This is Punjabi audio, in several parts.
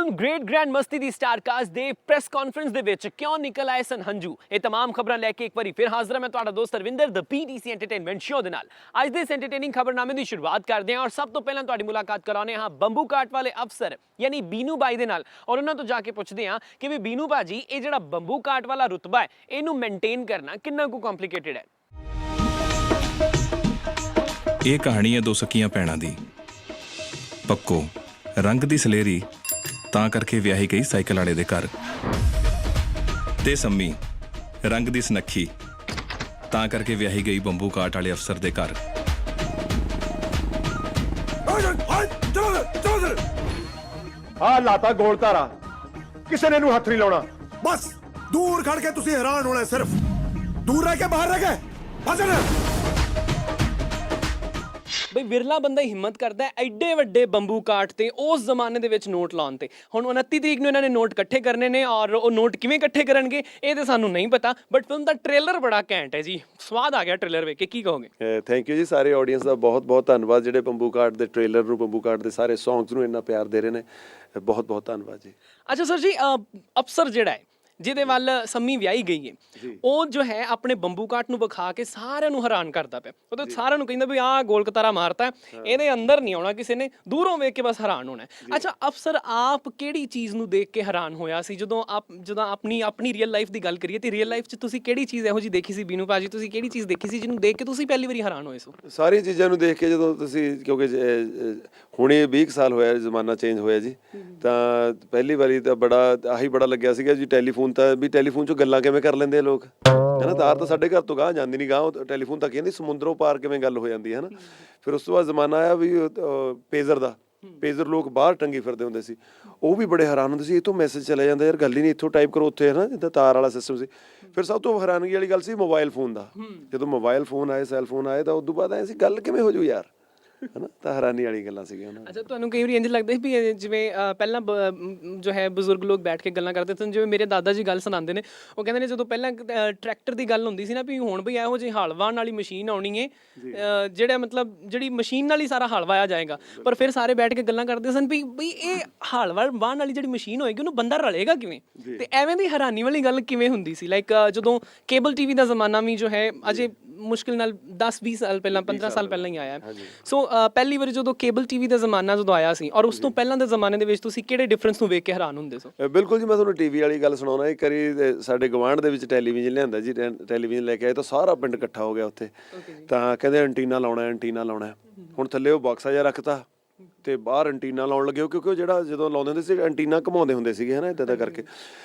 फिल्म ग्रेट ग्रैंड मस्ती दी स्टारकास्ट दे प्रेस कॉन्फ्रेंस दे विच क्यों निकल आए सन हंजू ये तमाम खबरां लैके एक बारी फिर हाजिर मैं तुहाडा दोस्त Ravinder the PTC entertainment show दे नाल अज दे इस एंटरटेनिंग खबरनामे दी शुरुआत करदे हैं और सब तो पहलां तुहाडी मुलाकात कराने हां बंबू काट वाले अफसर यानी बीनू बाई दे नाल और उन्हां तो जाके पुछदे हां कि भी बीनू भाजी ये जिहड़ा बंबू काट वाला रुतबा है इहनूं मेनटेन करना कितना कु कॉम्प्लिकेटेड है। ਇਹ ਕਹਾਣੀ ਹੈ ਦੋ ਸਕੀਆਂ ਭੈਣਾਂ ਦੀ। ਪੱਕੋ ਰੰਗ ਦੀ ਸਲੇਰੀ ਤਾਂ ਕਰਕੇ ਵਿਆਹੀ ਗਈ ਸਾਈਕਲ ਵਾਲੇ ਦੇ ਘਰ, ਤੇ ਸੰਮੀ ਰੰਗ ਦੀ ਸਨੱਖੀ ਤਾਂ ਕਰਕੇ ਵਿਆਹੀ ਗਈ ਬੰਬੂ ਕਾਟ ਵਾਲੇ ਅਫਸਰ ਦੇ ਘਰ। ਆ ਲਾਤਾ ਗੋਲ ਧਾਰਾ, ਕਿਸੇ ਨੇ ਇਹਨੂੰ ਹੱਥ ਨਹੀਂ ਲਾਉਣਾ। बस दूर खड़ के तुसी हैरान होना, सिर्फ दूर रह के बाहर रह गए भजन। ਬਈ ਵਿਰਲਾ ਬੰਦਾ ਹੀ ਹਿੰਮਤ ਕਰਦਾ ਐਡੇ ਵੱਡੇ ਬੰਬੂ ਕਾਟ ਤੇ ਉਸ ਜ਼ਮਾਨੇ ਦੇ ਵਿੱਚ ਨੋਟ ਲਾਉਣ ਤੇ। ਹੁਣ 29 ਤਰੀਕ ਨੂੰ ਇਹਨਾਂ ਨੇ ਨੋਟ ਇਕੱਠੇ ਕਰਨੇ ਨੇ ਔਰ ਉਹ ਨੋਟ ਕਿਵੇਂ ਇਕੱਠੇ ਕਰਨਗੇ ਇਹ ਤੇ ਸਾਨੂੰ ਨਹੀਂ ਪਤਾ, ਬਟ ਫਿਲਮ ਦਾ ਟ੍ਰੇਲਰ ਬੜਾ ਘੈਂਟ ਹੈ ਜੀ। ਸਵਾਦ ਆ ਗਿਆ ਟ੍ਰੇਲਰ ਵੇਖ ਕੇ, ਕੀ ਕਹੋਗੇ? ਥੈਂਕ ਯੂ ਜੀ, ਸਾਰੇ ਆਡੀਅנס ਦਾ ਬਹੁਤ ਬਹੁਤ ਧੰਨਵਾਦ ਜਿਹੜੇ ਬੰਬੂ ਕਾਟ ਦੇ ਟ੍ਰੇਲਰ ਨੂੰ, ਬੰਬੂ ਕਾਟ ਦੇ ਸਾਰੇ ਸੌਂਗਸ ਨੂੰ ਇੰਨਾ ਪਿਆਰ ਦੇ ਰਹੇ ਨੇ। ਬਹੁਤ ਬਹੁਤ ਧੰਨਵਾਦ ਜੀ। ਅੱਛਾ ਸਰ ਜੀ, ਅਫਸਰ ਜਿਹੜਾ ਹੈ ਜਿਹਦੇ ਵੱਲ ਸੰਮੀ ਵਿਆਹੀ ਗਈ ਹੈ ਉਹ ਜੋ ਹੈ ਆਪਣੇ ਬੰਬੂ ਕਾਟ ਨੂੰ ਵਿਖਾ ਕੇ ਸਾਰਿਆਂ ਨੂੰ ਹੈਰਾਨ ਕਰਦਾ ਪਿਆ। ਉਹ ਤਾਂ ਸਾਰਿਆਂ ਨੂੰ ਕਹਿੰਦਾ ਵੀ ਆਹ ਗੋਲ ਕਤਾਰਾ ਮਾਰਤਾ, ਇਹਦੇ ਅੰਦਰ ਨਹੀਂ ਆਉਣਾ ਕਿਸੇ ਨੇ, ਦੂਰੋਂ ਵੇਖ ਕੇ ਬਸ ਹੈਰਾਨ ਹੋਣਾ। ਅੱਛਾ ਅਫਸਰ ਆਪ ਕਿਹੜੀ ਚੀਜ਼ ਨੂੰ ਦੇਖ ਕੇ ਹੈਰਾਨ ਹੋਇਆ ਸੀ? ਜਦੋਂ ਆਪਣੀ ਰੀਅਲ ਲਾਈਫ ਦੀ ਗੱਲ ਕਰੀਏ ਤੇ ਰੀਅਲ ਲਾਈਫ 'ਚ ਤੁਸੀਂ ਕਿਹੜੀ ਚੀਜ਼ ਇਹੋ ਜਿਹੀ ਦੇਖੀ ਸੀ ਬੀਨੂ ਭਾਜੀ? ਤੁਸੀਂ ਕਿਹੜੀ ਚੀਜ਼ ਦੇਖੀ ਸੀ ਜਿਹਨੂੰ ਦੇਖ ਕੇ ਤੁਸੀਂ ਪਹਿਲੀ ਵਾਰੀ ਹੈਰਾਨ ਹੋਏ ਸੋ? ਸਾਰੀਆਂ ਚੀਜ਼ਾਂ ਨੂੰ ਦੇਖ ਕੇ ਜਦੋਂ ਤੁਸੀਂ, ਕਿਉਂਕਿ ਹੁਣੇ 20 ਸਾਲ ਹੋਇਆ, ਜ਼ਮਾਨਾ ਚੇਂਜ ਹੋਇਆ ਜੀ, ਤਾਂ ਪਹਿਲੀ ਵਾਰੀ ਤਾਂ ਬੜਾ ਲੱਗਿਆ ਸੀਗਾ ਜੀ। ਟੈਲੀਫੋਨ ਚੋਂ ਗੱਲਾਂ ਕਿਵੇਂ ਕਰ ਲੈਂਦੇ ਆ ਲੋਕ, ਹੈ ਨਾ। ਤਾਰ ਤਾਂ ਸਾਡੇ ਘਰ ਤੋਂ ਗਾਂਹ ਜਾਂਦੀ ਨਹੀਂ, ਗਾਂਹ ਟੈਲੀਫੋਨ ਤਾਂ ਕਹਿੰਦੀ ਸਮੁੰਦਰੋਂ ਪਾਰ ਕਿਵੇਂ ਗੱਲ ਹੋ ਜਾਂਦੀ ਹੈ ਨਾ। ਫਿਰ ਉਸ ਤੋਂ ਬਾਅਦ ਜ਼ਮਾਨਾ ਆਇਆ ਵੀ ਪੇਜ਼ਰ ਦਾ, ਪੇਜ਼ਰ ਲੋਕ ਬਾਹਰ ਟੰਗੀ ਫਿਰਦੇ ਹੁੰਦੇ ਸੀ, ਉਹ ਵੀ ਬੜੇ ਹੈਰਾਨ ਹੁੰਦੇ ਸੀ, ਇੱਥੋਂ ਮੈਸੇਜ ਚਲੇ ਜਾਂਦਾ ਯਾਰ, ਗੱਲ ਹੀ ਨਹੀਂ, ਇੱਥੋਂ ਟਾਈਪ ਕਰੋ ਉੱਥੇ, ਹੈ ਨਾ, ਜਿੱਦਾਂ ਤਾਰ ਵਾਲਾ ਸਿਸਟਮ ਸੀ। ਫਿਰ ਸਭ ਤੋਂ ਹੈਰਾਨਗੀ ਵਾਲੀ ਗੱਲ ਸੀ ਮੋਬਾਈਲ ਫੋਨ ਦਾ। ਜਦੋਂ ਮੋਬਾਈਲ ਫੋਨ ਆਏ, ਸੈੱਲ ਫੋਨ ਆਏ, ਤਾਂ ਉਦੋਂ ਬਾਅਦ ਐਂ ਸੀ ਗੱਲ ਕਿਵੇਂ ਹੋ ਜੂ ਯਾਰ, ਹਨਾ। ਤਾਂ ਹੈਰਾਨੀ ਵਾਲੀ ਗੱਲਾਂ ਸੀਗੀਆਂ ਉਹਨਾਂ। ਅੱਛਾ ਤੁਹਾਨੂੰ ਕਈ ਵਾਰੀ ਇੰਝ ਲੱਗਦਾ ਸੀ ਵੀ ਜਿਵੇਂ ਪਹਿਲਾਂ ਜੋ ਹੈ ਬਜ਼ੁਰਗ ਲੋਕ ਬੈਠ ਕੇ ਗੱਲਾਂ ਕਰਦੇ ਸਨ, ਜਿਵੇਂ ਮੇਰੇ ਦਾਦਾ ਜੀ ਗੱਲ ਸੁਣਾਉਂਦੇ ਨੇ, ਉਹ ਕਹਿੰਦੇ ਨੇ ਜਦੋਂ ਪਹਿਲਾਂ ਟਰੈਕਟਰ ਦੀ ਗੱਲ ਹੁੰਦੀ ਸੀ ਨਾ, ਵੀ ਹੁਣ ਬਈ ਇਹੋ ਜਿਹੀ ਹਲ ਵਾਹਣ ਵਾਲੀ ਮਸ਼ੀਨ ਆਉਣੀ ਹੈ ਜਿਹੜਾ ਮਤਲਬ ਜਿਹੜੀ ਮਸ਼ੀਨ ਨਾਲ ਹੀ ਸਾਰਾ ਹਲ ਵਾਇਆ ਜਾਏਗਾ। ਪਰ ਫਿਰ ਸਾਰੇ ਬੈਠ ਕੇ ਗੱਲਾਂ ਕਰਦੇ ਸਨ ਵੀ ਇਹ ਹਲ ਵਾਹਣ ਵਾਲੀ ਜਿਹੜੀ ਮਸ਼ੀਨ ਹੋਏਗੀ ਉਹਨੂੰ ਬੰਦਾ ਰਲੇਗਾ ਕਿਵੇਂ? ਤੇ ਐਵੇਂ ਦੀ ਹੈਰਾਨੀ ਵਾਲੀ ਗੱਲ ਕਿਵੇਂ ਹੁੰਦੀ ਸੀ? ਲਾਈਕ ਜਦੋਂ ਕੇਬਲ ਟੀਵੀ ਦਾ ਜ਼ਮਾਨਾ ਵੀ ਜੋ ਹੈ ਅਜੇ ਮੁਸ਼ਕਿਲ ਨਾਲ 10-20 ਸਾਲ ਪਹਿਲਾਂ, 15 ਸਾਲ ਪਹਿਲਾਂ ਹੀ ਆਇਆ। ਸੋ ਪਹਿਲੀ ਵਾਰੀ ਜਦੋਂ ਕੇਬਲ ਟੀਵੀ ਦਾ ਜ਼ਮਾਨਾ ਜਦੋਂ ਆਇਆ ਸੀ ਔਰ ਉਸ ਤੋਂ ਪਹਿਲਾਂ ਦੇ ਜ਼ਮਾਨੇ ਦੇ ਵਿੱਚ ਤੁਸੀਂ ਕਿਹੜੇ ਡਿਫਰੈਂਸ ਨੂੰ ਵੇਖ ਕੇ ਹੈਰਾਨ ਹੁੰਦੇ ਸੋ? ਬਿਲਕੁਲ ਜੀ, ਮੈਂ ਤੁਹਾਨੂੰ ਟੀਵੀ ਵਾਲੀ ਗੱਲ ਸੁਣਾਉਣਾ। ਇੱਕ ਵਾਰੀ ਸਾਡੇ ਗਵਾਂਢ ਦੇ ਵਿੱਚ ਟੈਲੀਵਿਜ਼ਨ ਲਿਆਂਦਾ ਜੀ, ਟੈਲੀਵਿਜ਼ਨ ਲੈ ਕੇ ਆਏ ਤਾਂ ਸਾਰਾ ਪਿੰਡ ਇਕੱਠਾ ਹੋ ਗਿਆ ਉੱਥੇ। ਤਾਂ ਕਹਿੰਦੇ ਐਂਟੀਨਾ ਲਾਉਣਾ। ਹੁਣ ਥੱਲੇ ਉਹ ਬਾਕਸਾ ਜਿਹਾ ਰੱਖਤਾ ਤੇ ਬਾਹਰ ਐਂਟੀਨਾ ਲਾਉਣ ਲੱਗੇ, ਕਿਉਂਕਿ ਉਹ ਜਿਹੜਾ ਜਦੋਂ ਲਾਉਂਦੇ ਹੁੰਦੇ ਸੀ ਐਂਟੀਨਾ ਘੁਮਾਉਂਦੇ ਹੁੰਦੇ ਸੀਗੇ, ਹੈ ਨਾ, ਇੱਦਾਂ ਕਰਕੇ।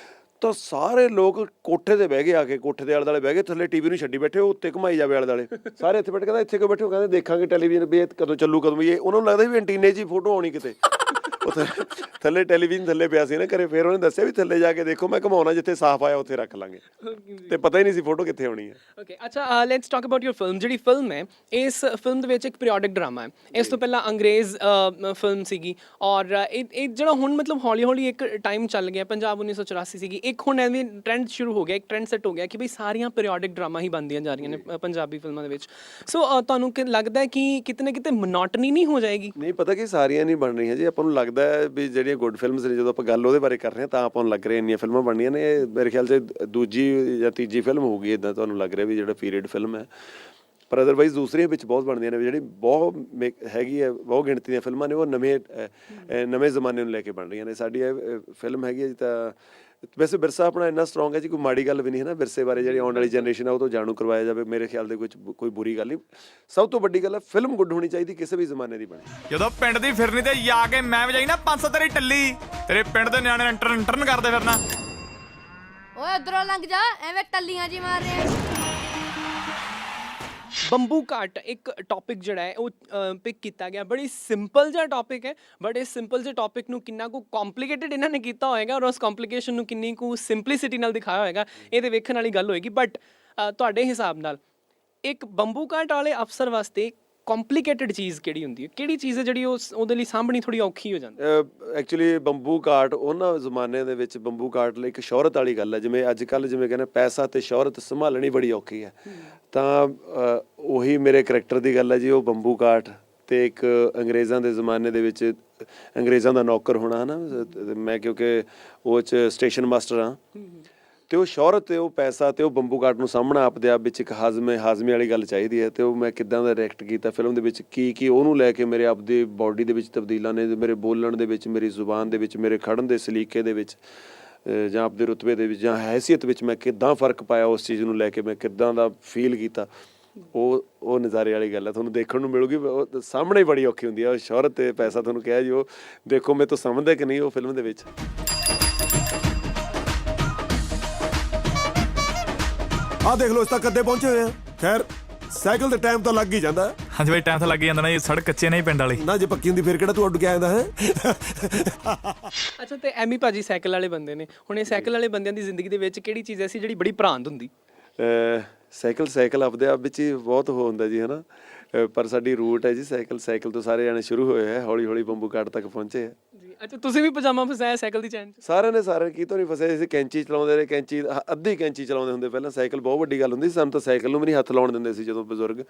ਤਾਂ ਸਾਰੇ ਲੋਕ ਕੋਠੇ ਤੇ ਬਹਿ ਗਏ, ਆ ਕੇ ਕੋਠੇ ਦੇ ਆਲੇ ਦੁਆਲੇ ਬਹਿ ਗਏ, ਥੱਲੇ ਟੀਵੀ ਨੂੰ ਛੱਡੀ ਬੈਠੇ, ਉਹ ਉੱਤੇ ਘੁਮਾਈ ਜਾਵੇ ਆਲੇ ਦੁਆਲੇ। ਸਾਰੇ ਇੱਥੇ ਬੈਠੇ, ਕਹਿੰਦਾ ਇੱਥੇ ਕਿਉਂ ਬੈਠੇ ਹੋ? ਕਹਿੰਦੇ ਦੇਖਾਂਗੇ ਟੈਲੀਵਿਜ਼ਨ ਵੀ ਕਦੋਂ ਚੱਲੂ, ਕਦੋਂ ਵੀ। ਇਹ ਉਹਨਾਂ ਨੂੰ ਲੱਗਦਾ ਵੀ ਐਂਟੀਨੇ 'ਚ ਹੀ ਫੋਟੋ ਆਉਣੀ ਕਿਤੇ। ਉੱਥੇ ਥੱਲੇ ਟੈਲੀਵਿਜ਼ਨ ਥੱਲੇ ਪਿਆ ਸੀ ਨਾ ਘਰੇ। ਫਿਰ ਉਹਨੇ ਦੱਸਿਆ ਵੀ ਥੱਲੇ ਜਾ ਕੇ ਦੇਖੋ, ਮੈਂ ਘੁਮਾਉਣਾ, ਜਿੱਥੇ ਸਾਫ਼ ਆਇਆ ਉੱਥੇ ਰੱਖ ਲਾਂਗੇ। ਤੇ ਪਤਾ ਹੀ ਨਹੀਂ ਸੀ ਫੋਟੋ ਕਿੱਥੇ ਆਉਣੀ ਹੈ। ਓਕੇ, ਅੱਛਾ let's talk about your film. ਜਿਹੜੀ ਫਿਲਮ ਹੈ, ਇਸ ਫਿਲਮ ਦੇ ਵਿੱਚ ਇੱਕ ਪੀਰੀਓਡਿਕ ਡਰਾਮਾ ਹੈ। ਇਸ ਤੋਂ ਪਹਿਲਾਂ ਅੰਗਰੇਜ਼ ਫਿਲਮ ਸੀਗੀ ਔਰ ਇਹ ਜਿਹੜਾ ਹੁਣ ਮਤਲਬ ਹੌਲੀ ਹੌਲੀ ਇੱਕ ਟਾਈਮ ਚੱਲ ਗਿਆ, ਪੰਜਾਬ 1984 ਸੀਗੀ, ਇੱਕ ਹੁਣ ਐਵੇਂ ਟ੍ਰੈਂਡ ਸ਼ੁਰੂ ਹੋ ਗਿਆ, ਇੱਕ ਟ੍ਰੈਂਡ ਸੈੱਟ ਹੋ ਗਿਆ ਕਿ ਬਈ ਸਾਰੀਆਂ ਪੀਰੀਓਡਿਕ ਡਰਾਮਾ ਹੀ ਬਣਦੀਆਂ ਜਾ ਰਹੀਆਂ ਨੇ ਪੰਜਾਬੀ ਫਿਲਮਾਂ ਦੇ ਵਿੱਚ। ਸੋ ਤੁਹਾਨੂੰ ਲੱਗਦਾ ਹੈ ਕਿ ਕਿਤੇ ਨਾ ਕਿਤੇ ਮੋਨੋਟਨੀ ਨਹੀਂ ਹੋ ਜਾਏਗੀ? ਨਹੀਂ, ਪਤਾ ਕਿ ਸਾਰੀਆਂ ਨਹੀਂ ਬਣ ਰਹੀਆਂ ਜੀ। ਆਪਾਂ ਨੂੰ ਲੱਗਦਾ ਹੈ ਵੀ ਜਿਹੜੀਆਂ ਗੁੱਡ ਫਿਲਮਸ ਨੇ, ਜਦੋਂ ਆਪਾਂ ਗੱਲ ਉਹਦੇ ਬਾਰੇ ਕਰ ਰਹੇ ਹਾਂ ਤਾਂ ਆਪਾਂ ਨੂੰ ਲੱਗ ਰਿਹਾ ਇੰਨੀਆਂ ਫਿਲਮਾਂ ਬਣਨੀਆਂ ਨੇ। ਮੇਰੇ ਖਿਆਲ 'ਚ ਦੂਜੀ ਜਾਂ ਤੀਜੀ ਫਿਲਮ ਹੋਊਗੀ ਇੱਦਾਂ ਤੁਹਾਨੂੰ ਲੱਗ ਰਿਹਾ ਵੀ ਜਿਹੜਾ ਪੀਰੀਅਡ ਫਿਲਮ ਹੈ। ਪਰ ਅਦਰਵਾਈਜ਼ ਦੂਸਰੀਆਂ ਵਿੱਚ ਬਹੁਤ ਬਣਦੀਆਂ ਨੇ, ਜਿਹੜੀ ਬਹੁਤ ਹੈਗੀ ਹੈ, ਬਹੁਤ ਗਿਣਤੀ ਦੀਆਂ ਫਿਲਮਾਂ ਨੇ, ਉਹ ਨਵੇਂ ਜ਼ਮਾਨੇ ਨੂੰ ਲੈ ਕੇ ਬਣ ਰਹੀਆਂ ਨੇ। ਸਾਡੀ ਇਹ ਫਿਲਮ ਹੈਗੀ ਹੈ ਜੀ, ਤਾਂ ਵੈਸੇ ਵਿਰਸਾ ਆਪਣਾ ਇੰਨਾ ਸਟਰੋਂਗ ਹੈ ਜੀ, ਕੋਈ ਮਾੜੀ ਗੱਲ ਵੀ ਨਹੀਂ ਹੈ ਨਾ। ਵਿਰਸੇ ਬਾਰੇ ਜਿਹੜੀ ਆਉਣ ਵਾਲੀ ਜਨਰੇਸ਼ਨ ਹੈ ਉਹ ਤੋਂ ਜਾਣੂ ਕਰਵਾਇਆ ਜਾਵੇ, ਮੇਰੇ ਖਿਆਲ ਦੇ ਵਿੱਚ ਕੋਈ ਬੁਰੀ ਗੱਲ ਨਹੀਂ। ਸਭ ਤੋਂ ਵੱਡੀ ਗੱਲ ਹੈ ਫਿਲਮ ਗੁੱਡ ਹੋਣੀ ਚਾਹੀਦੀ, ਕਿਸੇ ਵੀ ਜ਼ਮਾਨੇ ਦੀ ਬਣੇ। ਜਦੋਂ ਪਿੰਡ ਦੀ ਫਿਰਨੀ ਤੇ ਜਾ ਕੇ ਮੈਂ ਵਜਾਈ ਨਾ 500 ਤੇਰੀ ਟੱਲੀ, ਤੇਰੇ ਪਿੰਡ ਦੇ ਨਿਆਣੇ ਇੰਟਰਨ ਕਰਦੇ ਫਿਰਨਾ। ਓਏ ਉਧਰੋਂ ਲੰਘ ਜਾ, ਐਵੇਂ ਟੱਲੀਆਂ ਜੀ ਮਾਰ ਰਿਹਾ। ਬੰਬੂ ਕਾਟ ਇੱਕ ਟੌਪਿਕ ਜਿਹੜਾ ਹੈ ਉਹ ਪਿਕ ਕੀਤਾ ਗਿਆ, ਬੜੀ ਸਿੰਪਲ ਜਿਹਾ ਟੌਪਿਕ ਹੈ, ਬਟ ਇਸ ਸਿੰਪਲ ਜਿਹੇ ਟੌਪਿਕ ਨੂੰ ਕਿੰਨਾ ਕੁ ਕੰਪਲੀਕੇਟਡ ਇਹਨਾਂ ਨੇ ਕੀਤਾ ਹੋਏਗਾ ਔਰ ਉਸ ਕੰਪਲੀਕੇਸ਼ਨ ਨੂੰ ਕਿੰਨੀ ਕੁ ਸਿੰਪਲਿਸਿਟੀ ਨਾਲ ਦਿਖਾਇਆ ਹੋਏਗਾ, ਇਹ ਤੇ ਵੇਖਣ ਵਾਲੀ ਗੱਲ ਹੋਏਗੀ। ਬਟ ਤੁਹਾਡੇ ਹਿਸਾਬ ਨਾਲ ਇੱਕ ਬੰਬੂ ਕਾਟ ਵਾਲੇ ਅਫਸਰ ਵਾਸਤੇ ਕੰਪਲੀਕੇਟਡ ਚੀਜ਼ ਕਿਹੜੀ ਹੁੰਦੀ ਹੈ? ਕਿਹੜੀ ਚੀਜ਼ ਹੈ ਜਿਹੜੀ ਉਹਦੇ ਲਈ ਸਾਂਭਣੀ ਥੋੜੀ ਔਖੀ ਹੋ ਜਾਂਦੀ? ਐਕਚੁਅਲੀ ਬੰਬੂ ਕਾਟ ਉਹਨਾਂ ਜ਼ਮਾਨੇ ਦੇ ਵਿੱਚ ਬੰਬੂ ਕਾਟ ਲਈ ਇੱਕ ਸ਼ੋਹਰਤ ਵਾਲੀ ਗੱਲ ਹੈ। ਜਿਵੇਂ ਅੱਜ ਕੱਲ੍ਹ ਜਿਵੇਂ ਕਹਿੰਦੇ ਪੈਸਾ ਤੇ ਸ਼ੋਹਰਤ ਸੰਭਾਲਣੀ ਬੜੀ ਔਖੀ ਹੈ, ਤਾਂ ਉਹੀ ਮੇਰੇ ਕਰੈਕਟਰ ਦੀ ਗੱਲ ਹੈ ਜੀ। ਉਹ ਬੰਬੂ ਕਾਟ ਤੇ ਇੱਕ ਅੰਗਰੇਜ਼ਾਂ ਦੇ ਜ਼ਮਾਨੇ ਦੇ ਵਿੱਚ ਅੰਗਰੇਜ਼ਾਂ ਦਾ ਨੌਕਰ ਹੋਣਾ ਹਨਾ, ਤੇ ਮੈਂ ਕਿਉਂਕਿ ਉਹ 'ਚ ਸਟੇਸ਼ਨ ਮਾਸਟਰ ਹਾਂ, ਤੇ ਉਹ ਸ਼ੌਹਰਤ ਤੇ ਉਹ ਪੈਸਾ ਤੇ ਉਹ ਬੰਬੂ ਕਾਟ ਨੂੰ ਸਾਹਮਣਾ ਆਪਦੇ ਆਪ ਵਿੱਚ ਇੱਕ ਹਾਜ਼ਮੇ ਵਾਲੀ ਗੱਲ ਚਾਹੀਦੀ ਹੈ। ਤੇ ਉਹ ਮੈਂ ਕਿੱਦਾਂ ਦਾ ਰਿਐਕਟ ਕੀਤਾ ਫਿਲਮ ਦੇ ਵਿੱਚ, ਕੀ ਉਹਨੂੰ ਲੈ ਕੇ ਮੇਰੇ ਆਪਦੀ ਬਾਡੀ ਦੇ ਵਿੱਚ ਤਬਦੀਲਾਂ ਨੇ, ਮੇਰੇ ਬੋਲਣ ਦੇ ਵਿੱਚ, ਮੇਰੀ ਜ਼ੁਬਾਨ ਦੇ ਵਿੱਚ, ਮੇਰੇ ਖੜਨ ਦੇ ਸਲੀਕੇ ਦੇ ਵਿੱਚ, ਜਾਂ ਆਪਦੇ ਰੁਤਬੇ ਦੇ ਵਿੱਚ ਜਾਂ ਹੈਸੀਅਤ ਵਿੱਚ ਮੈਂ ਕਿੱਦਾਂ ਫ਼ਰਕ ਪਾਇਆ, ਉਸ ਚੀਜ਼ ਨੂੰ ਲੈ ਕੇ ਮੈਂ ਕਿੱਦਾਂ ਦਾ ਫੀਲ ਕੀਤਾ, ਉਹ ਨਜ਼ਾਰੇ ਵਾਲੀ ਗੱਲ ਹੈ। ਤੁਹਾਨੂੰ ਦੇਖਣ ਨੂੰ ਮਿਲੂਗੀ, ਉਹ ਸਾਹਮਣੇ ਬੜੀ ਔਖੀ ਹੁੰਦੀ ਹੈ। ਉਹ ਸ਼ੌਹਰਤ ਤੇ ਪੈਸਾ ਤੁਹਾਨੂੰ ਕਿਹਾ ਜੀ, ਉਹ ਦੇਖੋ ਮੈਂ ਤਾਂ ਸਮਝਦਾ ਕਿ ਨਹੀਂ ਉਹ ਫਿਲਮ ਦੇ ਵਿੱਚ। ਆ ਦੇਖ ਲਓ ਇਸ ਤੱਕ ਕਦੇ ਪਹੁੰਚੇ ਹੋਏ ਆ। ਖੈਰ ਸਾਈਕਲ ਤੇ ਟਾਈਮ ਤਾਂ ਲੱਗ ਹੀ ਜਾਂਦਾ ਹੈ। ਹਾਂਜੀ ਬਾਈ, ਟਾਈਮ ਤਾਂ ਲੱਗ ਜਾਂਦਾ ਨਾ, ਇਹ ਸੜਕ ਕੱਚੇ ਨਹੀਂ ਪਿੰਡ ਵਾਲੀ। ਨਾ ਜੇ ਪੱਕੀ ਹੁੰਦੀ ਫਿਰ ਕਿਹੜਾ ਤੂੰ ਉੱਡ ਕੇ ਆਇਆ ਹੈ। ਅੱਛਾ, ਤੇ ਐਮੀ ਭਾਜੀ ਸਾਈਕਲ ਵਾਲੇ ਬੰਦੇ ਨੇ, ਹੁਣ ਇਹ ਸਾਈਕਲ ਵਾਲੇ ਬੰਦਿਆਂ ਦੀ ਜ਼ਿੰਦਗੀ ਦੇ ਵਿੱਚ ਕਿਹੜੀ ਚੀਜ਼ ਐਸੀ ਜਿਹੜੀ ਬੜੀ ਭਰਾਂਤ ਹੁੰਦੀ? ਸਾਈਕਲ ਆਪਦੇ ਆਪ ਵਿੱਚ ਹੀ ਬਹੁਤ ਹੋ ਹੁੰਦਾ ਜੀ, ਹੈ ਨਾ। ਪਰ ਸਾਡੀ ਰੂਟ ਹੈ ਜੀ ਸਾਈਕਲ ਤੋਂ ਸਾਰੇ ਜਾਣੇ ਸ਼ੁਰੂ ਹੋਏ ਹੈ, ਹੌਲੀ ਹੌਲੀ ਬੰਬੂ ਕਾਟ ਤੱਕ ਪਹੁੰਚੇ ਹੈ ਜੀ। ਅੱਛਾ, ਤੁਸੀਂ ਵੀ ਪਜਾਮਾ ਫਸਾਇਆ ਸਾਈਕਲ ਦੀ ਚੈਨ 'ਚ? ਸਾਰਿਆਂ ਨੇ ਕੀ ਤੋਂ ਨਹੀਂ ਫਸੇ ਸੀ। ਕੈਂਚੀ ਚਲਾਉਂਦੇ ਰਹੇ, ਅੱਧੀ ਕੈਂਚੀ ਚਲਾਉਂਦੇ ਹੁੰਦੇ ਪਹਿਲਾਂ। ਸਾਈਕਲ ਬਹੁਤ ਵੱਡੀ ਗੱਲ ਹੁੰਦੀ ਸੀ, ਸਾਨੂੰ ਤਾਂ ਸਾਈਕਲ ਨੂੰ ਵੀ ਨਹੀਂ ਹੱਥ ਲਾਉਣ ਦਿੰਦੇ ਸੀ ਜਦੋਂ ਬਜ਼ੁਰਗ।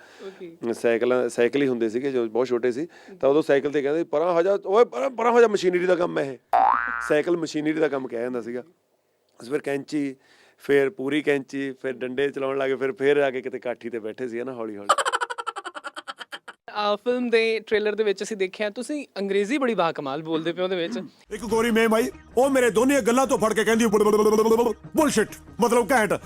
ਸਾਈਕਲ ਹੀ ਹੁੰਦੇ ਸੀਗੇ ਜਦੋਂ ਬਹੁਤ ਛੋਟੇ ਸੀ, ਤਾਂ ਉਦੋਂ ਸਾਈਕਲ ਤੇ ਕਹਿੰਦੇ ਪਰਾਂ ਹੋ ਜਾ, ਓਏ ਪਰਾਂ ਹੋ ਜਾ, ਮਸ਼ੀਨਰੀ ਦਾ ਕੰਮ ਹੈ ਇਹ। ਸਾਈਕਲ ਮਸ਼ੀਨਰੀ ਦਾ ਕੰਮ ਕਿਹਾ ਜਾਂਦਾ ਸੀਗਾ। ਫਿਰ ਕੈਂਚੀ, ਫਿਰ ਪੂਰੀ ਕੈਂਚੀ, ਫਿਰ ਡੰਡੇ ਚਲਾਉਣ ਲੱਗੇ, ਫਿਰ ਆ ਕੇ ਕਿਤੇ ਕਾਠੀ ਤੇ ਬੈਠੇ ਸੀ ਨਾ ਹੌਲੀ ਹੌਲੀ। ਫਿਲਮ ਦੇ ਟ੍ਰੇਲਰ ਦੇ ਵਿੱਚ ਅਸੀਂ ਦੇਖਿਆ ਤੁਸੀਂ ਅੰਗਰੇਜ਼ੀ ਬੜੀ ਬਾਕਮਾਲ ਬੋਲਦੇ ਪਏ ਉਹਦੇ ਵਿੱਚ। ਇੱਕ ਗੋਰੀ ਮੇਮ ਆਈ, ਉਹ ਮੇਰੇ ਦੋਨੇ ਗੱਲਾਂ ਤੋਂ ਫੜ ਕੇ ਕਹਿੰਦੀ ਬੁਲਸ਼ਿਟ, ਮਤਲਬ ਘੈਂਟ।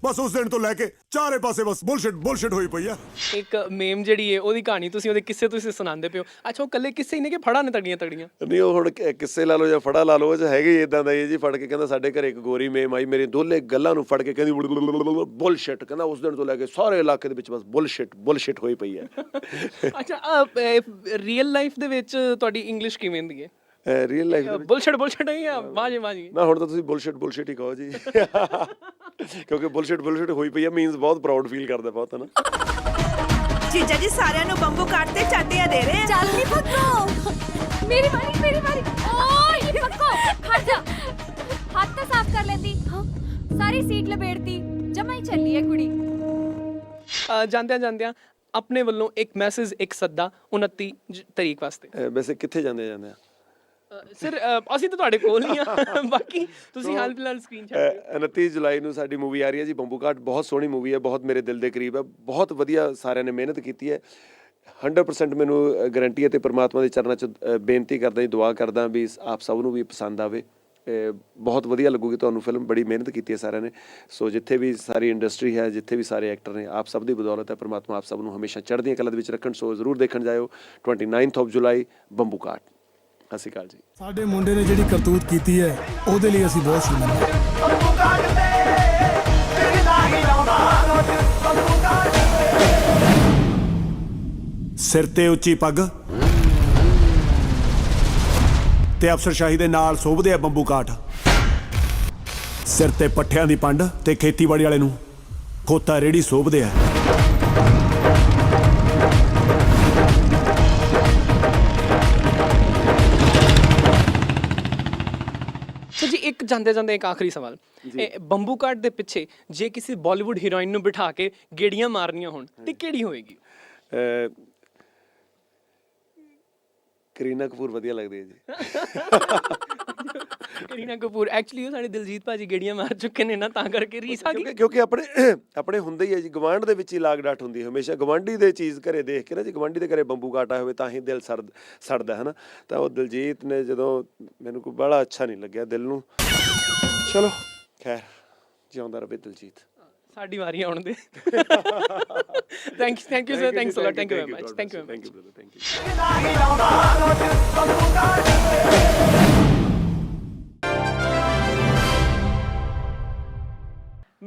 ਬਸ ਉਸ ਦਿਨ ਤੋਂ ਲੈ ਕੇ ਚਾਰੇ ਪਾਸੇ ਬਸ ਬੁਲਸ਼ਿਟ ਹੋਈ ਪਈ ਆ। ਇੱਕ ਮੇਮ ਜਿਹੜੀ ਹੈ ਉਹਦੀ ਕਹਾਣੀ ਤੁਸੀਂ ਉਹਦੇ ਕਿੱਸੇ ਤੁਸੀਂ ਸੁਣਾਉਂਦੇ ਪਿਓ। ਅੱਛਾ, ਉਹ ਕੱਲੇ ਕਿੱਸੇ ਹੀ ਨੇ ਕਿ ਫੜਾ ਨੇ ਤਗੜੀਆਂ? ਨਹੀਂ, ਉਹ ਹੁਣ ਕਿੱਸੇ ਲਾ ਲਓ ਜਾਂ ਫੜਾ ਲਾ ਲਓ, ਉਹ 'ਚ ਹੈਗੇ ਹੀ ਇਦਾਂ ਦਾ ਜੀ। ਫੜ ਕੇ ਕਹਿੰਦਾ ਸਾਡੇ ਘਰੇ ਇੱਕ ਗੋਰੀ ਮੇਮ ਆਈ, ਮੇਰੇ ਦੋਲੇ ਗੱਲਾਂ ਨੂੰ ਫੜ ਕੇ ਕਹਿੰਦੀ ਬੁਲਸ਼ਿਟ। ਕਹਿੰਦਾ ਉਸ ਦਿਨ ਤੋਂ ਲੈ ਕੇ ਸਾਰੇ ਇਲਾਕੇ ਦੇ ਵਿੱਚ ਬਸ ਬੁਲਸ਼ਿਟ ਹੋਈ ਪਈ ਹੈ। ਅੱਛਾ, ਰੀਅਲ ਲਾਈਫ ਦੇ ਵਿੱਚ ਤੁਹਾਡੀ ਇੰਗਲਿਸ਼ ਕਿਵੇਂ ਦੀ ਹੈ? ਰੀਅਲ ਲਾਈਫ ਦੇ ਵਿੱਚ ਬੁਲਸ਼ਿਟ ਹੈ ਜਾਂ ਬਾਜੀ? ਨਾ, ਹੁਣ ਤਾਂ ਤੁਸੀਂ ਬੁਲਸ਼ਿਟ ਹੀ ਕਹੋ ਜੀ। ਕਿਉਂਕਿ ਬੁਲਸ਼ਿਟ ਹੋਈ ਪਈ ਹੈ ਮੀਨਸ ਬਹੁਤ ਪ੍ਰਾਊਡ ਫੀਲ ਕਰਦਾ ਬਹੁਤ, ਹੈ ਨਾ। ਜੀਜਾ ਜੀ ਸਾਰਿਆਂ ਨੂੰ ਬੰਬੂ ਕਾਟ ਤੇ ਚਾਟੀਆਂ ਦੇ ਰਹੇ ਆ। ਚੱਲ ਨੀ ਪੱਕੋ, ਮੇਰੀ ਵਾਰੀ। ਓਏ ਪੱਕੋ ਖੜ ਜਾ, ਹੱਥ ਤਾਂ ਸਾਫ਼ ਕਰ ਲੈਂਦੀ। ਹਾਂ, ਸਾਰੀ ਸੀਟ ਲਪੇੜਤੀ, ਜਮਾ ਹੀ ਚੱਲੀ ਹੈ ਕੁੜੀ। ਜਾਂਦਿਆਂ ਆਪਣੇ ਵੱਲੋਂ ਇੱਕ ਮੈਸੇਜ, ਇੱਕ ਸੱਦਾ 29 ਤਰੀਕ ਵਾਸਤੇ। ਵੈਸੇ ਕਿੱਥੇ ਜਾਂਦੇ ਆ? ਸਰ ਅਸੀਂ ਤਾਂ ਤੁਹਾਡੇ ਕੋਲ ਹੀ ਆ, ਬਾਕੀ ਤੁਸੀਂ ਹਾਲ ਫਿਲਹਾਲ ਸਕਰੀਨ ਛੱਡ ਦਿਓ। 29 ਜੁਲਾਈ ਨੂੰ ਸਾਡੀ ਮੂਵੀ ਆ ਰਹੀ ਹੈ ਜੀ ਬੰਬੂ ਕਾਟ। ਬਹੁਤ ਸੋਹਣੀ ਮੂਵੀ ਹੈ, ਬਹੁਤ ਮੇਰੇ ਦਿਲ ਦੇ ਕਰੀਬ ਹੈ, ਬਹੁਤ ਵਧੀਆ ਸਾਰਿਆਂ ਨੇ ਮਿਹਨਤ ਕੀਤੀ ਹੈ। 100% ਮੈਨੂੰ ਗਰੰਟੀ ਹੈ ਤੇ ਪ੍ਰਮਾਤਮਾ ਦੇ ਚਰਨਾਂ 'ਚ ਬੇਨਤੀ ਕਰਦਾ ਜੀ, ਦੁਆ ਕਰਦਾ ਵੀ ਆਪ ਸਭ ਨੂੰ ਵੀ ਪਸੰਦ ਆਵੇ। ਬਹੁਤ ਵਧੀਆ ਲੱਗੂਗੀ ਤੁਹਾਨੂੰ ਫਿਲਮ, ਬੜੀ ਮਿਹਨਤ ਕੀਤੀ ਹੈ ਸਾਰਿਆਂ ਨੇ। ਸੋ ਜਿੱਥੇ ਵੀ ਸਾਰੀ ਇੰਡਸਟਰੀ ਹੈ, ਜਿੱਥੇ ਵੀ ਸਾਰੇ ਐਕਟਰ ਨੇ, ਆਪ ਸਭ ਦੀ ਬਦੌਲਤ ਹੈ। ਪ੍ਰਮਾਤਮਾ ਆਪ ਸਭ ਨੂੰ ਹਮੇਸ਼ਾ ਚੜ੍ਹਦੀਆਂ ਕਲਾ ਦੇ ਵਿੱਚ ਰੱਖਣ। ਸੋ ਜ਼ਰੂਰ ਦੇਖਣ ਜਾਇਓ 29 ਜੁਲਾਈ ਬੰਬੂ ਕਾਟ। ਸਤਿ ਸ਼੍ਰੀ ਅਕਾਲ ਜੀ। ਸਾਡੇ ਮੁੰਡੇ ਨੇ ਜਿਹੜੀ ਕਰਤੂਤ ਕੀਤੀ ਹੈ ਉਹਦੇ ਲਈ ਅਸੀਂ ਬਹੁਤ ਸ਼ਰਮਿੰਦੇ ਹਾਂ। ਸਿਰ ਤੇ ਉੱਚੀ ਪੱਗ ਤੇ ਅਫਸਰਸ਼ਾਹੀ ਦੇ ਨਾਲ ਸੋਭਦੇ ਆ ਬੰਬੂ ਕਾਟ। ਸਿਰ ਤੇ ਪੱਠਿਆਂ ਦੀ ਪੰਡ ਤੇ ਖੇਤੀਬਾੜੀ ਵਾਲੇ ਨੂੰ ਖੋਤਾ ਰੇੜੀ ਸੋਭਦੇ ਆ। ਜੀ ਇੱਕ ਜਾਂਦੇ ਇੱਕ ਆਖਰੀ ਸਵਾਲ, ਬੰਬੂ ਕਾਟ ਦੇ ਪਿੱਛੇ ਜੇ ਕਿਸੇ ਬਾਲੀਵੁੱਡ ਹੀਰੋਇਨ ਨੂੰ ਬਿਠਾ ਕੇ ਗੇੜੀਆਂ ਮਾਰਨੀਆਂ ਹੋਣ ਤੇ ਕਿਹੜੀ ਹੋਏਗੀ? ਕਰੀਨਾ ਕਪੂਰ ਵਧੀਆ ਲੱਗਦੀ ਹੈ ਜੀ। ਕਰੀਨਾ ਕਪੂਰ ਐਕਚੁਅਲੀ ਉਹ ਸਾਡੇ ਦਿਲਜੀਤ ਭਾਜੀ ਗੇੜੀਆਂ ਮਾਰ ਚੁੱਕੇ ਨੇ ਨਾ, ਤਾਂ ਕਰਕੇ ਰੀਸ ਆ ਗਈ। ਕਿਉਂਕਿ ਆਪਣੇ ਹੁੰਦੇ ਹੀ ਹੈ ਜੀ, ਗਵਾਂਢ ਦੇ ਵਿੱਚ ਹੀ ਲਾਗ ਡਾਟ ਹੁੰਦੀ ਹੈ ਹਮੇਸ਼ਾ। ਗਵਾਂਢੀ ਦੇ ਚੀਜ਼ ਘਰੇ ਦੇਖ ਕੇ ਨਾ, ਜੀ ਗਵਾਂਢੀ ਦੇ ਘਰੇ ਬੰਬੂ ਕਾਟ ਆਇਆ ਹੋਵੇ ਤਾਂ ਹੀ ਦਿਲ ਸੜਦਾ ਹੈ ਨਾ। ਤਾਂ ਉਹ ਦਿਲਜੀਤ ਨੇ ਜਦੋਂ ਮੈਨੂੰ ਕੋਈ ਬੜਾ ਅੱਛਾ ਨਹੀਂ ਲੱਗਿਆ ਦਿਲ ਨੂੰ। ਚਲੋ ਖੈਰ, ਜਿਉਂਦਾ ਰਹੇ ਦਿਲਜੀਤ। ਸਾਡੀ ਵਾਰੀ ਆਉਣ ਦੇ। Thank you sir, thanks a lot, thank you very much, thank you thank you brother, thank you.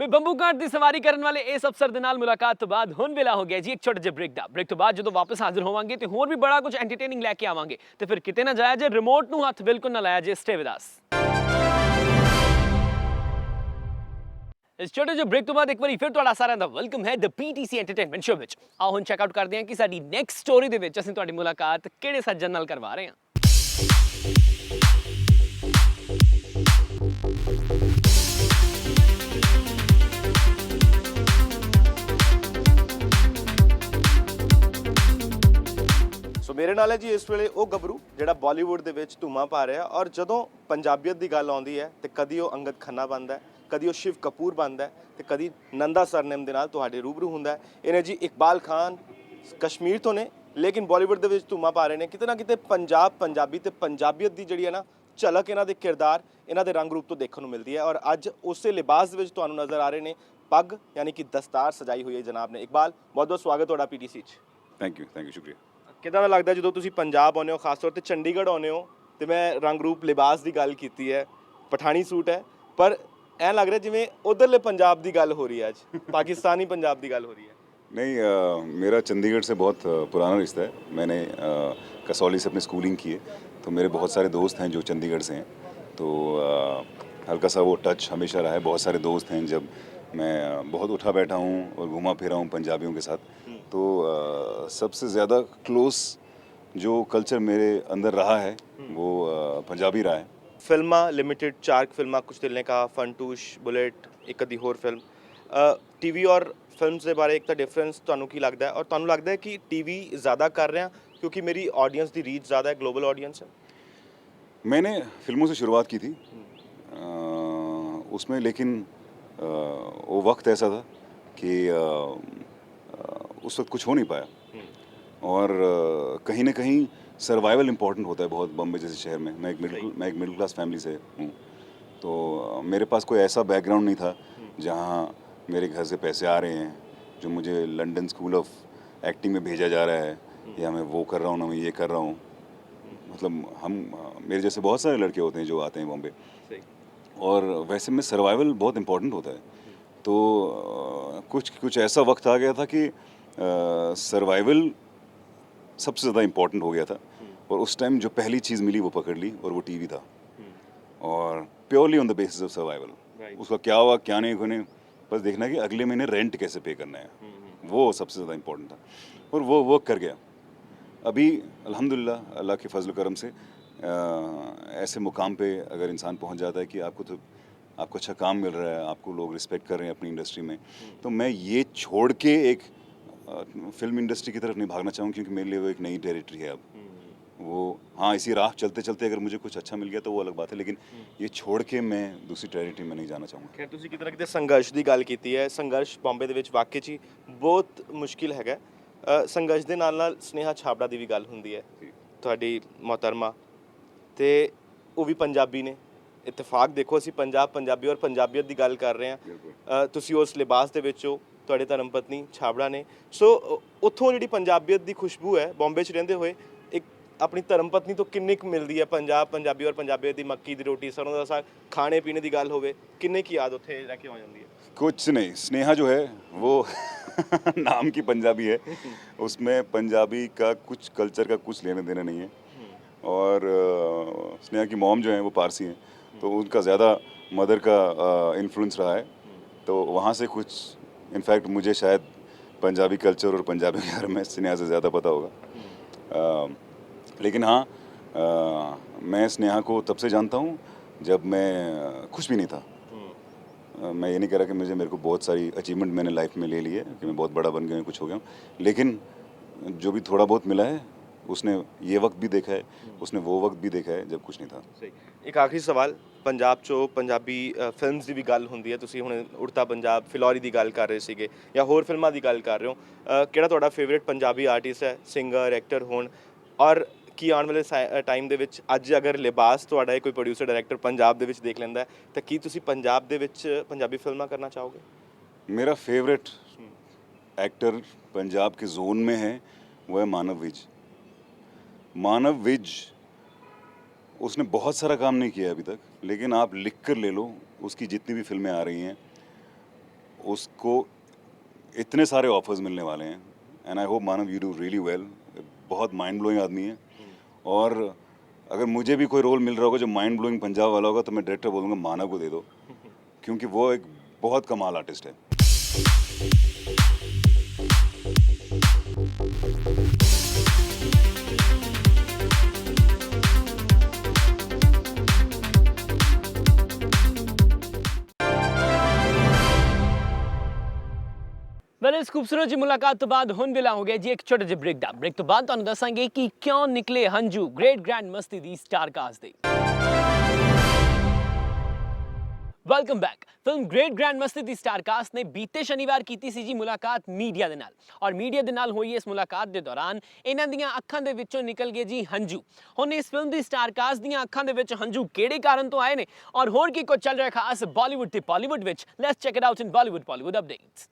Bambukat ਦੀ ਸਵਾਰੀ ਕਰਨ ਵਾਲੇ ਇਸ ਅਫਸਰ ਦੇ ਨਾਲ ਮੁਲਾਕਾਤ ਤੋਂ ਬਾਅਦ ਹੁਣ ਵੇਲਾ ਹੋ ਗਿਆ ਜੀ ਇੱਕ ਛੋਟੇ ਜਿਹੇ ਬ੍ਰੇਕ ਤੋਂ ਬਾਅਦ ਜਦੋਂ ਵਾਪਸ ਹਾਜ਼ਰ ਹੋਵਾਂਗੇ ਤੇ ਹੋਰ ਵੀ ਬੜਾ ਕੁਝ ਐਂਟਰਟੇਨਿੰਗ ਲੈ ਕੇ ਆਵਾਂਗੇ। ਤੇ ਫਿਰ ਕਿਤੇ ਨਾ ਜਾਇਆ ਜੇ, ਰਿਮੋਟ ਨੂੰ ਹੱਥ ਬਿਲਕੁਲ ਨਾ ਲਾਇਆ ਜੇ, ਸਟੇ ਵਿਦ ਅਸ। ਇਸ ਛੋਟੇ ਜਿਹੇ ਬ੍ਰੇਕ ਤੋਂ ਬਾਅਦ ਇੱਕ ਵਾਰੀ ਫਿਰ ਤੁਹਾਡਾ ਸਾਰਿਆਂ ਦਾ ਵੈਲਕਮ ਹੈ ਦ PTC ਐਂਟਰਟੇਨਮੈਂਟ ਸ਼ੋ ਵਿੱਚ। ਆਓ ਹੁਣ ਚੈੱਕ ਆਊਟ ਕਰਦੇ ਹਾਂ ਕਿ ਸਾਡੀ ਨੈਕਸਟ ਸਟੋਰੀ ਦੇ ਵਿੱਚ ਅਸੀਂ ਤੁਹਾਡੀ ਮੁਲਾਕਾਤ ਕਿਹੜੇ ਸੱਜਣ ਨਾਲ ਕਰਵਾ ਰਹੇ ਹਾਂ। ਸੋ ਮੇਰੇ ਨਾਲ ਹੈ ਜੀ ਇਸ ਵੇਲੇ ਉਹ ਗੱਭਰੂ ਜਿਹੜਾ ਬਾਲੀਵੁੱਡ ਦੇ ਵਿੱਚ ਧੂਮਾਂ ਪਾ ਰਿਹਾ ਔਰ ਜਦੋਂ ਪੰਜਾਬੀਅਤ ਦੀ ਗੱਲ ਆਉਂਦੀ ਹੈ ਤੇ ਕਦੀ ਉਹ ਅੰਗਦ ਖੰਨਾ ਬਣਦਾ ਹੈ, ਕਦੀ ਉਹ ਸ਼ਿਵ ਕਪੂਰ ਬਣਦਾ ਹੈ ਤੇ ਕਦੀ ਨੰਦਾ ਸਰਨੇਮ ਦੇ ਨਾਲ ਤੁਹਾਡੇ ਰੂਬਰੂ ਹੁੰਦਾ ਹੈ। ਇਹਨੇ ਜੀ ਇਕਬਾਲ ਖਾਨ ਕਸ਼ਮੀਰ ਤੋਂ ਨੇ ਲੇਕਿਨ ਬਾਲੀਵੁੱਡ ਦੇ ਵਿੱਚ ਧੂਮਾਂ ਪਾ ਰਹੇ ਨੇ। ਕਿਤੇ ਨਾ ਕਿਤੇ ਪੰਜਾਬੀ ਤੇ ਪੰਜਾਬੀਅਤ ਦੀ ਜਿਹੜੀ ਹੈ ਨਾ ਝਲਕ ਇਹਨਾਂ ਦੇ ਕਿਰਦਾਰ ਇਹਨਾਂ ਦੇ ਰੰਗ ਰੂਪ ਤੋਂ ਦੇਖਣ ਨੂੰ ਮਿਲਦੀ ਹੈ ਔਰ ਅੱਜ ਉਸੇ ਲਿਬਾਸ ਦੇ ਵਿੱਚ ਤੁਹਾਨੂੰ ਨਜ਼ਰ ਆ ਰਹੇ ਨੇ ਪੱਗ ਯਾਨੀ ਕਿ ਦਸਤਾਰ ਸਜਾਈ ਹੋਈ ਹੈ ਜਨਾਬ ਨੇ। ਇਕਬਾਲ ਬਹੁਤ ਬਹੁਤ ਸਵਾਗਤ ਤੁਹਾਡਾ ਪੀਟੀਸੀ 'ਚ। ਥੈਂਕ ਯੂ ਸ਼ੁਕਰੀਆ। ਕਿੱਦਾਂ ਦਾ ਲੱਗਦਾ ਜਦੋਂ ਤੁਸੀਂ ਪੰਜਾਬ ਆਉਂਦੇ ਹੋ, ਖਾਸ ਤੌਰ ਤੇ ਚੰਡੀਗੜ੍ਹ ਆਉਂਦੇ ਹੋ ਤੇ ਮੈਂ ਰੰਗ ਰੂਪ ਲਿਬਾਸ ਦੀ ਗੱਲ ਕੀਤੀ ਹੈ, ਪਠਾਣੀ ਸੂਟ ਹੈ ਪਰ ਐਂ ਲੱਗ ਰਿਹਾ ਜਿਵੇਂ ਉਧਰਲੇ ਪੰਜਾਬ ਦੀ ਗੱਲ ਹੋ ਰਹੀ ਹੈ, ਅੱਜ ਪਾਕਿस्तानी पंजाब ਦੀ ਗੱਲ ਹੋ ਰਹੀ है। नहीं, मेरा चंडीगढ़ से बहुत पुराना रिश्ता है। मैंने कसौली से अपनी स्कूलिंग की है, तो मेरे बहुत सारे दोस्त हैं जो चंडीगढ़ से हैं, तो हल्का सा वो टच हमेशा रहा है। बहुत सारे दोस्त हैं, जब मैं बहुत उठा बैठा हूँ और घूमा फिरा हूँ पंजाबियों के साथ, तो सबसे ज़्यादा क्लोज जो कल्चर मेरे अंदर रहा है वो पंजाबी रहा है। फिल्मा लिमिटेड 4 फिल्मा कुछ दिल ने कहा, फंटूश, बुलेट, एक अद्धी होर फिल्म टीवी और फिल्म्स ਦੇ ਬਾਰੇ ਇੱਕ ਤਾਂ ਡਿਫਰੈਂਸ ਤੁਹਾਨੂੰ ਕੀ ਲੱਗਦਾ ਹੈ ਔਰ ਤੁਹਾਨੂੰ ਲੱਗਦਾ ਹੈ ਕਿ ਟੀਵੀ ਜ਼ਿਆਦਾ ਕਰ ਰਿਹਾ क्योंकि मेरी ऑडियंस की रीच ज़्यादा है, ग्लोबल ऑडियंस है? मैंने फिल्मों से शुरुआत की थी उसमें, लेकिन वो वक्त ऐसा था कि उस वक्त कुछ हो नहीं पाया और कहीं ना कहीं सर्वाइवल इम्पॉर्टेंट होता है बहुत बम्बई जैसे शहर में। मैं एक मिडिल क्लास फैमिली से हूँ, तो मेरे पास कोई ऐसा बैकग्राउंड नहीं था जहाँ मेरे घर से पैसे आ रहे हैं जो मुझे लंदन स्कूल ऑफ एक्टिंग में भेजा जा रहा है या मैं वो कर रहा हूँ ना मैं ये कर रहा हूँ। मतलब हम मेरे जैसे बहुत सारे लड़के होते हैं जो आते हैं बॉम्बे, और वैसे में सर्वाइवल बहुत इम्पोर्टेंट होता है। तो कुछ ऐसा वक्त आ गया था कि सर्वाइवल सबसे ज़्यादा इम्पोर्टेंट हो गया था और उस टाइम जो पहली चीज़ मिली वो पकड़ ली और वो टीवी था, और purely on the basis of survival. उसका क्या हुआ क्या नहीं, बस देखना कि अगले महीने रेंट कैसे पे करना है, वो सबसे ज़्यादा इम्पोर्टेंट था और वो वर्क कर गया। अभी अल्हम्दुलिल्लाह अल्लाह के फजल करम से ऐसे मुकाम पे अगर इंसान पहुंच जाता है कि आपको अच्छा काम मिल रहा है, आपको लोग रिस्पेक्ट कर रहे हैं अपनी इंडस्ट्री में, तो मैं ये छोड़ के एक फिल्म इंडस्ट्री की तरफ नहीं भागना चाहूँगा, क्योंकि मेरे लिए वो एक नई टेरिटरी है अब। वो हाँ, इसी राह चलते चलते अगर मुझे कुछ अच्छा मिल गया तो वो अलग बात है, लेकिन ये छोड़ के मैं दूसरी टेरिटरी में नहीं जाना चाहूँगा। खैर ਤੁਸੀਂ ਕਿਤੇ ਨਾ ਕਿਤੇ ਸੰਘਰਸ਼ ਦੀ ਗੱਲ ਕੀਤੀ ਹੈ। ਸੰਘਰਸ਼ ਬੰਬੇ ਦੇ ਵਿੱਚ ਵਾਕਈ 'ਚ ਬਹੁਤ ਮੁਸ਼ਕਿਲ ਹੈਗਾ। ਸੰਘਰਸ਼ ਦੇ ਨਾਲ ਨਾਲ ਸਨੇਹਾ ਛਾਬੜਾ ਦੀ ਵੀ ਗੱਲ ਹੁੰਦੀ ਹੈ, ਤੁਹਾਡੀ ਮੁਹਤਰਮਾ, ਤੇ ਉਹ ਵੀ ਪੰਜਾਬੀ ਨੇ। ਇਤਫਾਕ ਦੇਖੋ, ਅਸੀਂ ਪੰਜਾਬੀ ਔਰ ਪੰਜਾਬੀਅਤ ਦੀ ਗੱਲ ਕਰ ਰਹੇ ਹਾਂ। ਤੁਸੀਂ ਉਸ ਲਿਬਾਸ ਦੇ ਵਿੱਚ ਹੋ, ਤੁਹਾਡੇ ਧਰਮ ਪਤਨੀ ਛਾਬੜਾ ਨੇ। ਸੋ ਉੱਥੋਂ ਜਿਹੜੀ ਪੰਜਾਬੀਅਤ ਦੀ ਖੁਸ਼ਬੂ ਹੈ ਬੰਬੇ 'ਚ ਰਹਿੰਦੇ ਹੋਏ ਇੱਕ ਆਪਣੀ ਧਰਮ ਪਤਨੀ ਤੋਂ ਕਿੰਨੀ ਕੁ ਮਿਲਦੀ ਹੈ? ਪੰਜਾਬੀ ਔਰ ਪੰਜਾਬੀਅਤ ਦੀ ਮੱਕੀ ਦੀ ਰੋਟੀ, ਸਰੋਂ ਦਾ ਸਾਗ, ਖਾਣੇ ਪੀਣੇ ਦੀ ਗੱਲ ਹੋਵੇ, ਕਿੰਨੇ ਕੀ ਯਾਦ ਉੱਥੇ ਰਹਿ ਕੇ ਆ ਜਾਂਦੀ है? कुछ नहीं, स्नेहा जो है वो नाम की पंजाबी है, उसमें पंजाबी का कुछ कल्चर का कुछ लेना देना नहीं है। और स्नेहा की मॉम जो है वो पारसी हैं, तो उनका ज़्यादा मदर का इन्फ्लुएंस रहा है, तो वहाँ से कुछ इनफैक्ट मुझे शायद पंजाबी कल्चर और पंजाबी के बारे में स्नेहा से ज़्यादा पता होगा। लेकिन हाँ, मैं स्नेहा को तब से जानता हूँ जब मैं कुछ भी नहीं था। मैं ये नहीं कह रहा कि मेरे को बहुत सारी अचीवमेंट मैंने लाइफ में ले ली है कि मैं बहुत बड़ा बन गया हूँ, कुछ हो गया हूँ, लेकिन जो भी थोड़ा बहुत मिला है उसने ये वक्त भी देखा है, उसने वो वक्त भी देखा है जब कुछ नहीं था। ਸਹੀ। ਇੱਕ ਆਖਰੀ ਸਵਾਲ, ਪੰਜਾਬ 'ਚੋਂ ਪੰਜਾਬੀ ਫਿਲਮਸ ਦੀ ਵੀ ਗੱਲ ਹੁੰਦੀ ਹੈ, ਤੁਸੀਂ ਹੁਣ ਉੜਤਾ ਪੰਜਾਬ, ਫਿਲੌਰੀ ਦੀ ਗੱਲ ਕਰ ਰਹੇ ਸੀਗੇ ਜਾਂ ਹੋਰ ਫਿਲਮਾਂ ਦੀ ਗੱਲ ਕਰ ਰਹੇ ਹੋ, ਕਿਹੜਾ ਤੁਹਾਡਾ ਫੇਵਰੇਟ ਪੰਜਾਬੀ ਆਰਟਿਸਟ ਹੈ, ਸਿੰਗਰ, ਐਕਟਰ ਹੋਣ? ਔਰ ਕੀ ਆਉਣ ਵਾਲੇ ਟਾਈਮ ਦੇ ਵਿੱਚ ਅੱਜ ਅਗਰ ਲਿਬਾਸ ਤੁਹਾਡਾ ਕੋਈ ਪ੍ਰੋਡਿਊਸਰ ਡਾਇਰੈਕਟਰ ਪੰਜਾਬ ਦੇ ਵਿੱਚ ਦੇਖ ਲੈਂਦਾ ਤਾਂ ਕੀ ਤੁਸੀਂ ਪੰਜਾਬ ਦੇ ਵਿੱਚ ਪੰਜਾਬੀ ਫਿਲਮਾਂ करना चाहोगे? मेरा फेवरेट एक्टर पंजाब के जोन में है वो है मानव विज। मानव विज उसने बहुत सारा काम नहीं किया अभी तक, लेकिन आप लिख कर ले लो उसकी जितनी भी फिल्में आ रही हैं, उसको इतने सारे ऑफर्स मिलने वाले हैं, and I hope Manav you do really well. बहुत माइंड ब्लोइंग आदमी है, और अगर मुझे भी कोई रोल मिल रहा होगा जो माइंड ब्लोइंग पंजाब वाला होगा तो मैं डायरेक्टर बोलूँगा मानव को दे दो, क्योंकि वो एक बहुत कमाल आर्टिस्ट है। वेल, इस ਖੂਬਸੂਰਤ ਜੀ ਮੁਲਾਕਾਤ ਤੋਂ ਬਾਅਦ ਹੁਣ ਵੇਲਾ ਹੋ ਗਿਆ ਜੀ ਇੱਕ ਛੋਟਾ ਜਿਹਾ ਬ੍ਰੇਕ ਦਾ। ਬ੍ਰੇਕ ਤੋਂ ਬਾਅਦ ਤੁਹਾਨੂੰ ਦੱਸਾਂਗੇ ਕਿ ਕਿਉਂ ਨਿਕਲੇ ਹੰਝੂ ਗ੍ਰੇਟ ਗ੍ਰੈਂਡ ਮਸਤੀ ਦੀ ਸਟਾਰ ਕਾਸਟ ਦੇ। Welcome back. Film great grand Masti ਦੀ ਸਟਾਰ ਕਾਸਟ ਨੇ ਬੀਤੇ ਸ਼ਨੀਵਾਰ ਕੀਤੀ ਸੀ ਜੀ ਮੁਲਾਕਾਤ ਮੀਡੀਆ ਦੇ ਨਾਲ, ਔਰ ਮੀਡੀਆ ਦੇ ਨਾਲ ਹੋਈ ਇਸ ਮੁਲਾਕਾਤ ਦੇ ਦੌਰਾਨ ਇਹਨਾਂ ਦੀਆਂ ਅੱਖਾਂ ਦੇ ਵਿੱਚੋਂ ਨਿਕਲ ਗਏ ਜੀ ਹੰਝੂ। ਹੁਣ ਇਸ ਫਿਲਮ ਦੀ ਸਟਾਰ ਕਾਸਟ ਦੀਆਂ ਅੱਖਾਂ ਦੇ ਵਿੱਚ ਹੰਝੂ ਕਿਹੜੇ ਕਾਰਨ ਤੋਂ ਆਏ ਨੇ ਔਰ ਹੋਰ ਕੀ ਕੁਝ ਚੱਲ ਰਿਹਾ ਖਾਸ ਬਾਲੀਵੁੱਡ ਤੇ ਪਾਲੀਵੁੱਡ ਵਿੱਚ, let's check it out in Bollywood updates.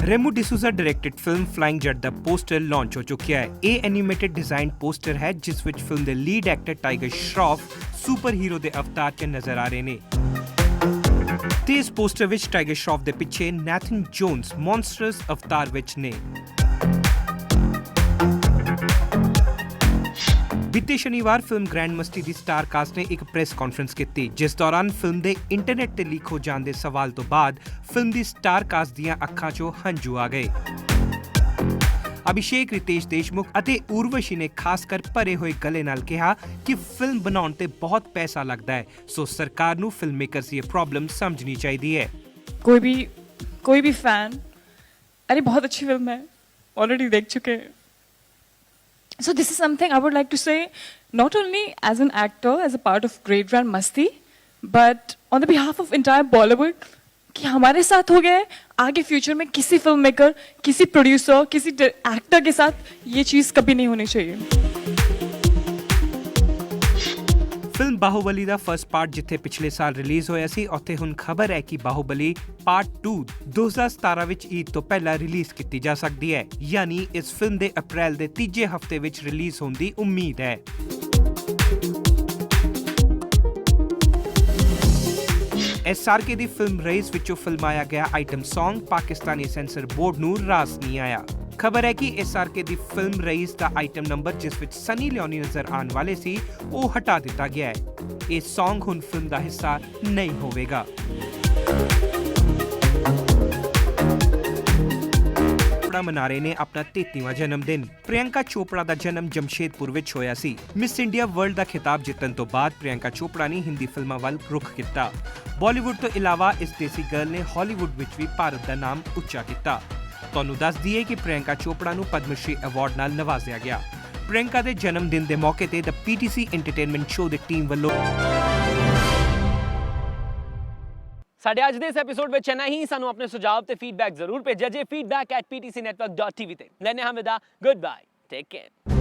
Remo D'Souza directed film Flying Jatt दा पोस्टर लॉन्च हो चुका है। ਇਹ ਐਨੀਮੇਟਡ ਡਿਜ਼ਾਈਨ ਪੋਸਟਰ ਹੈ ਜਿਸ ਵਿੱਚ ਫਿਲਮ ਦੇ lead actor Tiger Shroff super hero ਦੇ ਅਵਤਾਰ 'ਚ ਨਜ਼ਰ ਆ ਰਹੇ ਨੇ ਤੇ ਇਸ ਪੋਸਟਰ ਵਿੱਚ ਟਾਈਗਰ ਸ਼ਰॉफ ਦੇ ਪਿੱਛੇ ਨੈਥਨ ਜੋਨਸ ਮੌਨਸਟਰਸ ਅਵਤਾਰ ਵਿੱਚ ਨੇ। बीते शनिवार फिल्म ग्रैंड मस्ती ਦੀ ਸਟਾਰ ਕਾਸਟ ਨੇ ਇੱਕ ਪ੍ਰੈਸ ਕਾਨਫਰੰਸ ਕੀਤੀ ਜਿਸ ਦੌਰਾਨ ਫਿਲਮ ਦੇ ਇੰਟਰਨੈਟ ਤੇ ਲੀਕ ਹੋ ਜਾਣ ਦੇ ਸਵਾਲ ਤੋਂ ਬਾਅਦ ਫਿਲਮ ਦੀ ਸਟਾਰ ਕਾਸਟ ਦੀਆਂ ਅੱਖਾਂ 'ਚੋਂ ਹੰਝੂ ਆ ਗਏ। ਅਭਿਸ਼ੇਕ, ਰਿਤੇਸ਼ ਦੇਸ਼ਮੁਖ ਅਤੇ ਉਰਵਸ਼ੀ ਨੇ ਖਾਸ ਕਰ ਭਰੇ ਹੋਏ ਗਲੇ ਨਾਲ ਕਿਹਾ ਕਿ ਫਿਲਮ ਬਣਾਉਣ ਤੇ ਬਹੁਤ ਪੈਸਾ ਲੱਗਦਾ ਹੈ, ਸੋ ਸਰਕਾਰ ਨੂੰ ਫਿਲਮ ਮੇਕਰਸ ਦੀ ਇਹ ਪ੍ਰੋਬਲਮ ਸਮਝਣੀ ਚਾਹੀਦੀ ਹੈ। कोई भी फैन अरे बहुत अच्छी फिल्म है ऑलरेडी देख चुके हैं। So this is something I would like to say, not only as an actor, as a part of Great Grand Masti, but on the behalf of entire Bollywood, कि हमारे साथ हो गया है, आगे फ्यूचर में किसी फिल्म मेकर, किसी प्रोड्यूसर, किसी एक्टर के साथ ये चीज़ कभी नहीं होनी चाहिए। ਫਿਲਮ ਬਾਹੂਬਲੀ ਦਾ ਫਰਸਟ ਪਾਰਟ ਜਿੱਥੇ ਪਿਛਲੇ ਸਾਲ ਰਿਲੀਜ਼ ਹੋਇਆ ਸੀ, ਉੱਥੇ ਹੁਣ ਖਬਰ ਹੈ ਕਿ ਬਾਹੂਬਲੀ ਪਾਰਟ 2 2017 ਵਿੱਚ ਈਦ ਤੋਂ ਪਹਿਲਾਂ ਰਿਲੀਜ਼ ਕੀਤੀ ਜਾ ਸਕਦੀ ਹੈ, ਯਾਨੀ ਇਸ ਫਿਲਮ ਦੇ ਅਪ੍ਰੈਲ ਦੇ ਤੀਜੇ ਹਫਤੇ ਵਿੱਚ ਰਿਲੀਜ਼ ਹੋਣ ਦੀ ਉਮੀਦ ਹੈ। SRK ਦੀ ਫਿਲਮ ਰਈਸ ਵਿੱਚੋਂ ਫਿਲਮਾਇਆ ਗਿਆ item Song Pakistani censor board ਨੂੰ ਰਾਸ ਨਹੀਂ ਆਇਆ। ਖਬਰ ਹੈ ਕਿ SRK ਦੀ ਫਿਲਮ ਰਈਸ ਦਾ ਆਈਟਮ ਨੰਬਰ ਜਿਸ ਵਿੱਚ ਸਨੀ ਲਿਓਨੀ ਨਜ਼ਰ ਆਉਣ ਵਾਲੇ ਸੀ ਉਹ ਹਟਾ ਦਿੱਤਾ ਗਿਆ ਹੈ। ਇਹ Song ਹੁਣ ਫਿਲਮ ਦਾ ਹਿੱਸਾ ਨਹੀਂ ਹੋਵੇਗਾ। ਚੋਪੜਾ ਮਨਾ ਰਹੇ ਨੇ ਆਪਣਾ 33ਵਾਂ ਜਨਮ ਦਿਨ। ਪ੍ਰਿਯੰਕਾ ਚੋਪੜਾ ਦਾ ਜਨਮ ਜਮਸ਼ੇਦਪੁਰ ਵਿੱਚ ਹੋਇਆ ਸੀ। ਮਿਸ ਇੰਡੀਆ ਵਰਲਡ ਦਾ ਖਿਤਾਬ ਜਿੱਤਣ ਤੋਂ ਬਾਅਦ ਪ੍ਰਿਯੰਕਾ ਚੋਪੜਾ ਨੇ ਹਿੰਦੀ ਫਿਲਮਾਂ ਵੱਲ ਰੁਖ ਕੀਤਾ। ਬਾਲੀਵੁੱਡ ਤੋਂ ਇਲਾਵਾ ਇਸ ਦੇਸੀ ਗਰਲ ਨੇ ਹਾਲੀਵੁੱਡ ਵਿੱਚ ਵੀ ਭਾਰਤ ਦਾ ਨਾਮ ਉੱਚਾ ਕੀਤਾ। ਤੁਹਾਨੂੰ ਦੱਸ ਦਈਏ ਕਿ ਪ੍ਰਿਯੰਕਾ ਚੋਪੜਾ ਨੂੰ ਪਦਮ ਸ਼੍ਰੀ ਅਵਾਰਡ ਨਾਲ ਨਵਾਜ਼ਿਆ ਗਿਆ। ਪ੍ਰਿਯੰਕਾ ਦੇ ਜਨਮ ਦਿਨ ਦੇ ਮੌਕੇ ਤੇ ਦ PTC ਐਂਟਰਟੇਨਮੈਂਟ ਸ਼ੋਅ ਦੀ ਟੀਮ ਵੱਲੋਂ ਸਾਡੇ ਅੱਜ ਦੇ ਇਸ ਐਪੀਸੋਡ ਵਿੱਚ ਇੰਨਾ ਹੀ। ਸਾਨੂੰ ਆਪਣੇ ਸੁਝਾਅ ਤੇ ਫੀਡਬੈਕ ਜ਼ਰੂਰ ਭੇਜਿਆ ਜੇ feedback@ptcnetwork.tv ਤੇ। ਲੈਣੇ ਹਾਂ ਵਿਦਾ। Goodbye, take care.